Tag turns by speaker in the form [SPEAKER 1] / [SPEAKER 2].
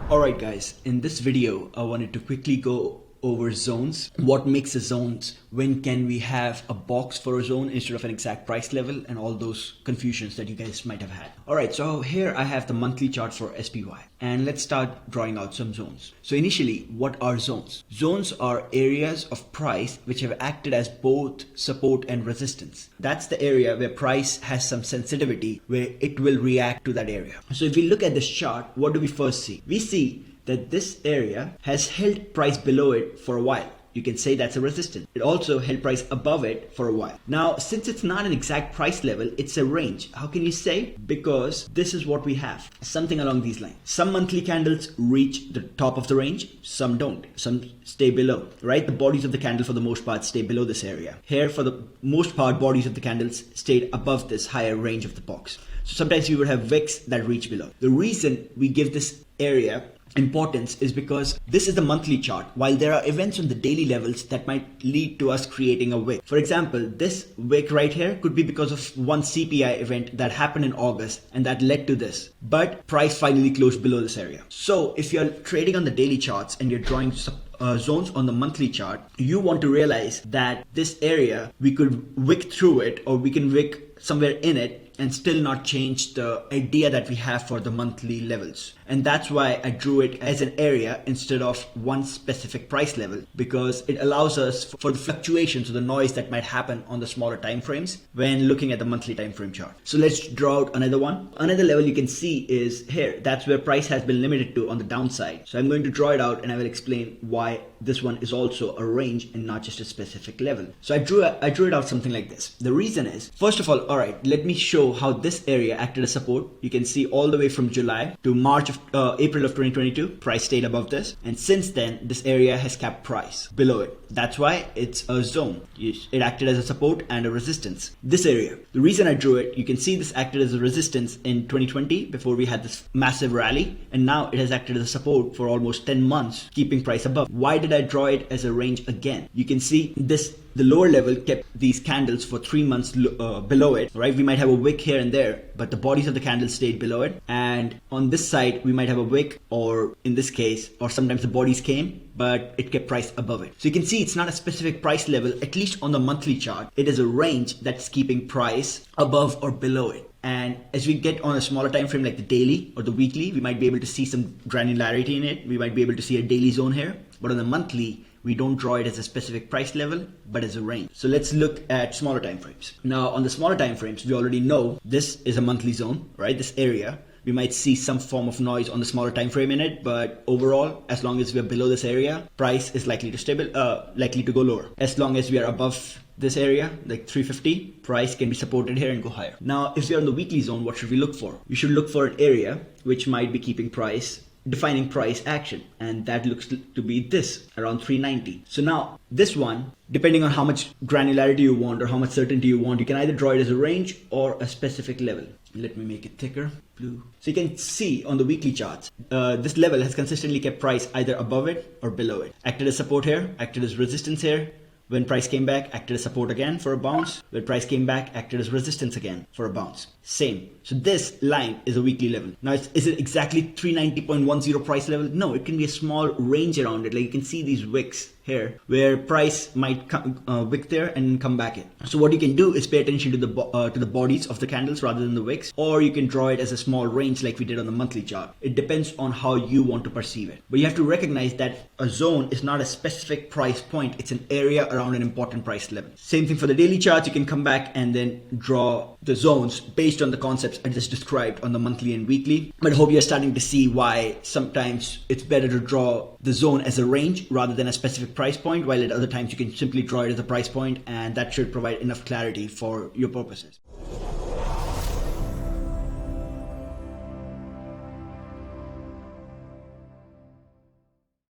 [SPEAKER 1] Alright guys, in this video I wanted to quickly go over zones. What makes a zones? When can we have a box for a zone instead of an exact price level, and all those confusions that you guys might have had. Alright, so here I have the monthly chart for SPY, and let's start drawing out some zones. So initially, what are zones? Zones are areas of price which have acted as both support and resistance. That's the area where price has some sensitivity where it will react to that area. So if we look at this chart, what do we first see? We see that this area has held price below it for a while. You can say that's a resistance. It also held price above it for a while. Now, since it's not an exact price level, it's a range. How can you say? Because this is what we have. Something along these lines. Some monthly candles reach the top of the range, some don't. Some stay below, right? The bodies of the candle for the most part stay below this area. Here, for the most part, bodies of the candles stayed above this higher range of the box. So sometimes we would have wicks that reach below. The reason we give this area importance is because this is the monthly chart, while there are events on the daily levels that might lead to us creating a wick. For example, this wick right here could be because of one CPI event that happened in August and that led to this, but price finally closed below this area. So if you're trading on the daily charts and you're drawing zones on the monthly chart, you want to realize that this area, we could wick through it, or we can wick somewhere in it and still not change the idea that we have for the monthly levels. And that's why I drew it as an area instead of one specific price level, because it allows us for the fluctuations or the noise that might happen on the smaller time frames when looking at the monthly time frame chart. So let's draw out another one. Another level you can see is here. That's where price has been limited to on the downside. So I'm going to draw it out and I will explain why this one is also a range and not just a specific level. So I drew it out something like this. The reason is, first of all, alright, let me show how this area acted as support. You can see all the way from July to April of 2022, price stayed above this, and since then this area has kept price below it. That's why it's a zone. It acted as a support and a resistance. This area, the reason I drew it, you can see this acted as a resistance in 2020 before we had this massive rally, and now it has acted as a support for almost 10 months, keeping price above. Why did I draw it as a range again? You can see this, the lower level kept these candles for 3 months below it, right? We might have a wick here and there, but the bodies of the candles stayed below it. And on this side, we might have a wick, or in this case, or sometimes the bodies came, but it kept price above it. So you can see it's not a specific price level, at least on the monthly chart. It is a range that's keeping price above or below it. And as we get on a smaller time frame like the daily or the weekly, we might be able to see some granularity in it. We might be able to see a daily zone here, but on the monthly, we don't draw it as a specific price level, but as a range. So let's look at smaller time frames. Now on the smaller time frames, we already know this is a monthly zone, right? This area, we might see some form of noise on the smaller time frame in it, but overall, as long as we're below this area, price is likely to go lower. As long as we are above this area, like 350, price can be supported here and go higher. Now, if you're in the weekly zone, what should we look for? We should look for an area which might be keeping price, defining price action, and that looks to be this around 390. So now this one, depending on how much granularity you want or how much certainty you want, you can either draw it as a range or a specific level. Let me make it thicker, blue. So you can see on the weekly charts, this level has consistently kept price either above it or below it. Acted as support here, acted as resistance here. When price came back, acted as support again for a bounce. When price came back, acted as resistance again for a bounce. Same. So this line is a weekly level. Now, is it exactly 390.10 price level? No, it can be a small range around it. Like you can see these wicks here where price might wick there and come back in. So what you can do is pay attention to the bodies of the candles rather than the wicks, or you can draw it as a small range like we did on the monthly chart. It depends on how you want to perceive it. But you have to recognize that a zone is not a specific price point. It's an area around an important price level. Same thing for the daily charts. You can come back and then draw the zones based on the concepts I just described on the monthly and weekly. But I hope you're starting to see why sometimes it's better to draw the zone as a range rather than a specific price point, while at other times you can simply draw it as a price point, and that should provide enough clarity for your purposes.